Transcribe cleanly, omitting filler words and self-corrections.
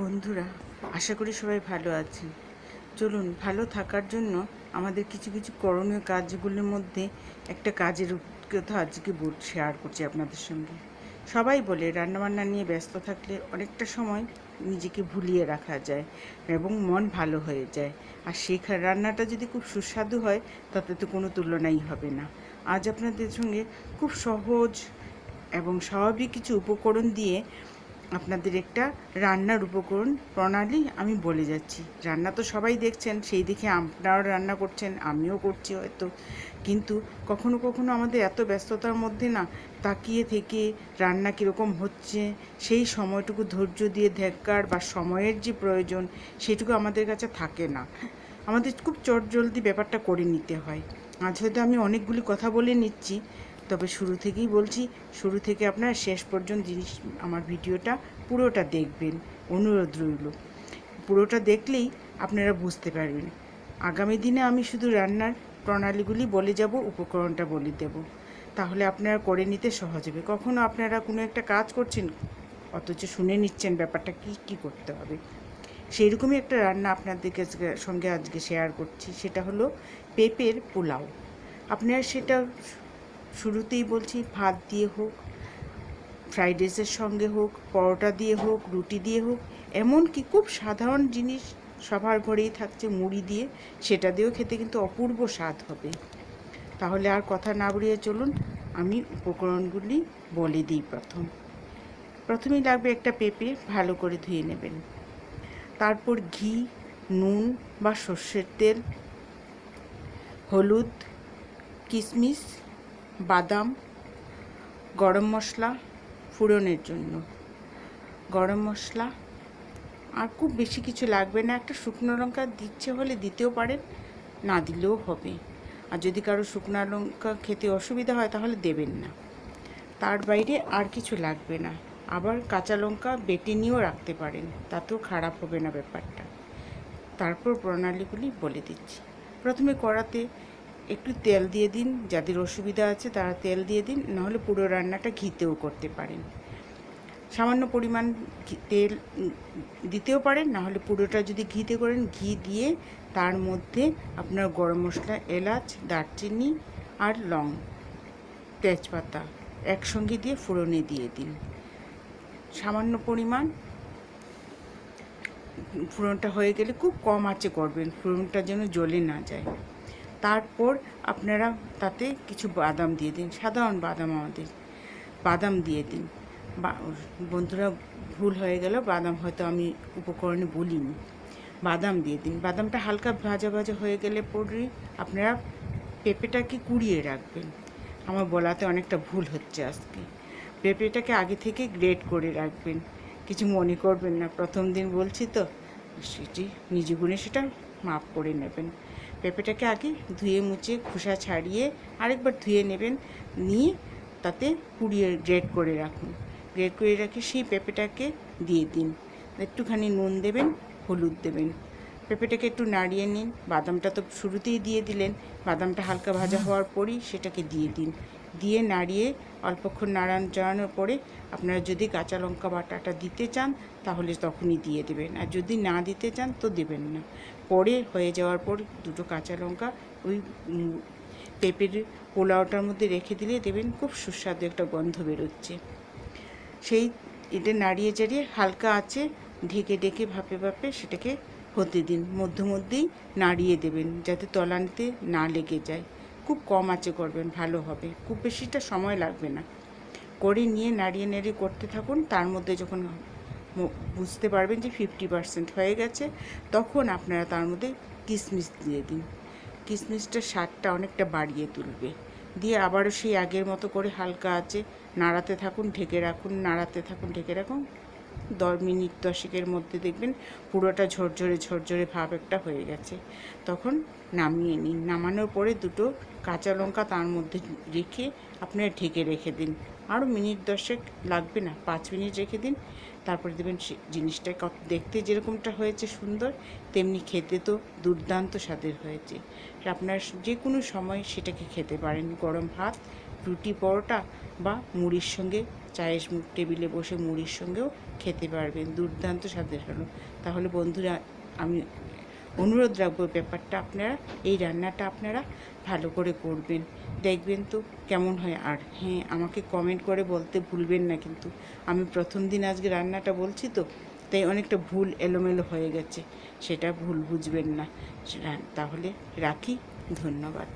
বন্ধুরা, আশা করি সবাই ভালো আছেন। চলুন, ভালো থাকার জন্য আমাদের কিছু কিছু করণীয় কাজগুলির মধ্যে একটা কাজের কথা আজকে শেয়ার করছি আপনাদের সঙ্গে। সবাই বলে রান্নাবান্না নিয়ে ব্যস্ত থাকলে অনেকটা সময় নিজেকে ভুলিয়ে রাখা যায় এবং মন ভালো হয়ে যায়। আর সেই রান্নাটা যদি খুব সুস্বাদু হয় তাতে তো কোনো তুলনাই হবে না। আজ আপনাদের সঙ্গে খুব সহজ এবং স্বাভাবিক কিছু উপকরণ দিয়ে আপনাদের একটা রান্নার উপকরণ প্রণালী আমি বলে যাচ্ছি। রান্না তো সবাই দেখছেন, সেই দেখে আপনারাও রান্না করছেন, আমিও করছি হয়তো। কিন্তু কখনো কখনো আমাদের এত ব্যস্ততার মধ্যে না তাকিয়ে থেকে রান্না কীরকম হচ্ছে সেই সময়টুকু ধৈর্য দিয়ে দেখার বা সময়ের যে প্রয়োজন সেটুকু আমাদের কাছে থাকে না। আমাদের খুব চটজলদি ব্যাপারটা করে নিতে হয়। আজ হয়তো আমি অনেকগুলি কথা বলে নিচ্ছি, তবে শুরু থেকেই বলছি, শুরু থেকে আপনারা শেষ পর্যন্ত আমার ভিডিওটা পুরোটা দেখবেন, অনুরোধ রইল। পুরোটা দেখলেই আপনারা বুঝতে পারবেন। আগামী দিনে আমি শুধু রান্নার প্রণালীগুলি বলে যাব, উপকরণটা বলে দেব, তাহলে আপনারা করে নিতে সহজ হবে। কখনো আপনারা কোনো একটা কাজ করছেন অথচ শুনে নিচ্ছেন ব্যাপারটা কি করতে হবে। সেই রকমই একটা রান্না আপনাদের সঙ্গে আজকে শেয়ার করছি, সেটা হলো পেঁপের পোলাও। আপনারা সেটা শুরুতেই বলছি, ভাত দিয়ে হোক, ফ্রাইড রাইসের সঙ্গে হোক, পরোটা দিয়ে হোক, রুটি দিয়ে হোক, এমনকি খুব সাধারণ জিনিস সবার ঘরেই থাকছে মুড়ি দিয়ে, সেটা দিয়েও খেতে কিন্তু অপূর্ব স্বাদ হবে। তাহলে আর কথা না বাড়িয়ে চলুন আমি উপকরণগুলি বলে দিই। প্রথমেই লাগবে একটা পেঁপে, ভালো করে ধুয়ে নেবেন। তারপর ঘি, নুন বা সর্ষের তেল, হলুদ, কিশমিশ, বাদাম, গরম মশলা ফোড়নের জন্য, গরম মশলা, আর খুব বেশি কিছু লাগবে না। একটা শুকনো লঙ্কা দিচ্ছে হলে দিতেও পারেন, না দিলেও হবে। আর যদি কারো শুকনো লঙ্কা খেতে অসুবিধা হয় তাহলে দেবেন না। তার বাইরে আর কিছু লাগবে না। আবার কাঁচা লঙ্কা বেটে নিয়েও রাখতে পারেন, তাতেও খারাপ হবে না ব্যাপারটা। তারপর প্রণালীগুলি বলে দিচ্ছি। প্রথমে কড়াতে একটু তেল দিয়ে দিন, যাদের অসুবিধা আছে তারা তেল দিয়ে দিন, নাহলে পুরো রান্নাটা ঘিতেও করতে পারেন। সামান্য পরিমাণ তেল দিতেও পারেন, নাহলে পুরোটা যদি ঘিতে করেন, ঘি দিয়ে তার মধ্যে আপনার গরম মশলা, এলাচ, দারচিনি আর লং, তেজপাতা একসঙ্গে দিয়ে ফোড়নে দিয়ে দিন। সামান্য পরিমাণ ফোড়নটা হয়ে গেলে খুব কম আঁচে করবেন, ফোড়নটা যেন জ্বলে না যায়। তারপর আপনারা তাতে কিছু বাদাম দিয়ে দিন, সাধারণ বাদাম, আমাদের বাদাম দিয়ে দিন। বন্ধুরা, ভুল হয়ে গেল, বাদাম হয়তো আমি উপকরণে বলিনি, বাদাম দিয়ে দিন। বাদামটা হালকা ভাজা ভাজা হয়ে গেলে পরে আপনারা পেঁপেটাকে কুড়িয়ে রাখবেন। আমার বলাতে অনেকটা ভুল হচ্ছে আজকে। পেঁপেটাকে আগে থেকে গ্রেট করে রাখবেন, কিছু মনে করবেন না, প্রথম দিন বলছি তো, সেটি নিজে গুণে সেটা মাপ করে নেবেন। পেঁপেটাকে আগে ধুয়ে মুছে খোসা ছাড়িয়ে আরেকবার ধুয়ে নেবেন, নিয়ে তাতে কুড়িয়ে গ্রেট করে রাখুন। গ্রেট করে রাখে সেই পেঁপেটাকে দিয়ে দিন। একটুখানি নুন দেবেন, হলুদ দেবেন। পেঁপেটাকে একটু নাড়িয়ে নিন। বাদামটা তো শুরুতেই দিয়ে দিলেন, বাদামটা হালকা ভাজা হওয়ার পরই সেটাকে দিয়ে দিন। দিয়ে নাড়িয়ে অল্পক্ষণ চড়ানোর পরে আপনারা যদি কাঁচা লঙ্কা বাটাটা দিতে চান তাহলে তখনই দিয়ে দেবেন, আর যদি না দিতে চান তো দেবেন না। পরে হয়ে যাওয়ার পর দুটো কাঁচা লঙ্কা ওই পেঁপের পোলাওটার মধ্যে রেখে দিলে দেবেন, খুব সুস্বাদু একটা গন্ধ বেরোচ্ছে। সেই এটা নাড়িয়ে চাড়িয়ে হালকা আছে ঢেকে ঢেকে ভাপে ভাপে সেটাকে হতে দিন। মধ্যেই নাড়িয়ে দেবেন যাতে তলানিতে না লেগে যায়। খুব কম আঁচে করবেন, ভালো হবে, খুব বেশিটা সময় লাগবে না। করে নিয়ে নাড়িয়ে নাড়িয়ে করতে থাকুন। তার মধ্যে যখন বুঝতে পারবেন যে 50% হয়ে গেছে, তখন আপনারা তার মধ্যে কিশমিশ দিয়ে দিন। কিশমিশটার স্বাদটা অনেকটা বাড়িয়ে তুলবে। দিয়ে আবারও সেই আগের মতো করে হালকা আছে নাড়াতে থাকুন, ঢেকে রাখুন, নাড়াতে থাকুন, ঢেকে রাখুন। 10 মিনিট 10 মধ্যে দেখবেন পুরোটা ঝরঝরে ঝরঝরে ভাব একটা হয়ে গেছে। তখন নামিয়ে নিন। নামানোর পরে দুটো কাঁচা লঙ্কা তার মধ্যে রেখে আপনারা ঢেকে রেখে দিন। আরও মিনিট 10 লাগবে না, 5 মিনিট রেখে দিন। তারপরে দেবেন জিনিসটা দেখতে যেরকমটা হয়েছে সুন্দর, তেমনি খেতে তো দুর্দান্ত স্বাদের হয়েছে। আপনার যে কোনো সময় সেটাকে খেতে পারেন, গরম ভাত রুটি পরোটা বা মুড়ির সঙ্গে চায়ের টেবিলে বসে মুড়ির সঙ্গেও খেতে পারবেন। দুর্দান্ত স্বাদের হলো। তাহলে বন্ধুরা, আমি অনুরোধ রাখবো ব্যাপারটা আপনারা, এই রান্নাটা আপনারা ভালো করে করবেন, দেখবেন তো কেমন হয়। আর হ্যাঁ, আমাকে কমেন্ট করে বলতে ভুলবেন না কিন্তু। আমি প্রথম দিন আজকে রান্নাটা বলছি তো, তাই অনেকটা ভুল এলোমেলো হয়ে গেছে, সেটা ভুল বুঝবেন না। তাহলে রাখি, ধন্যবাদ।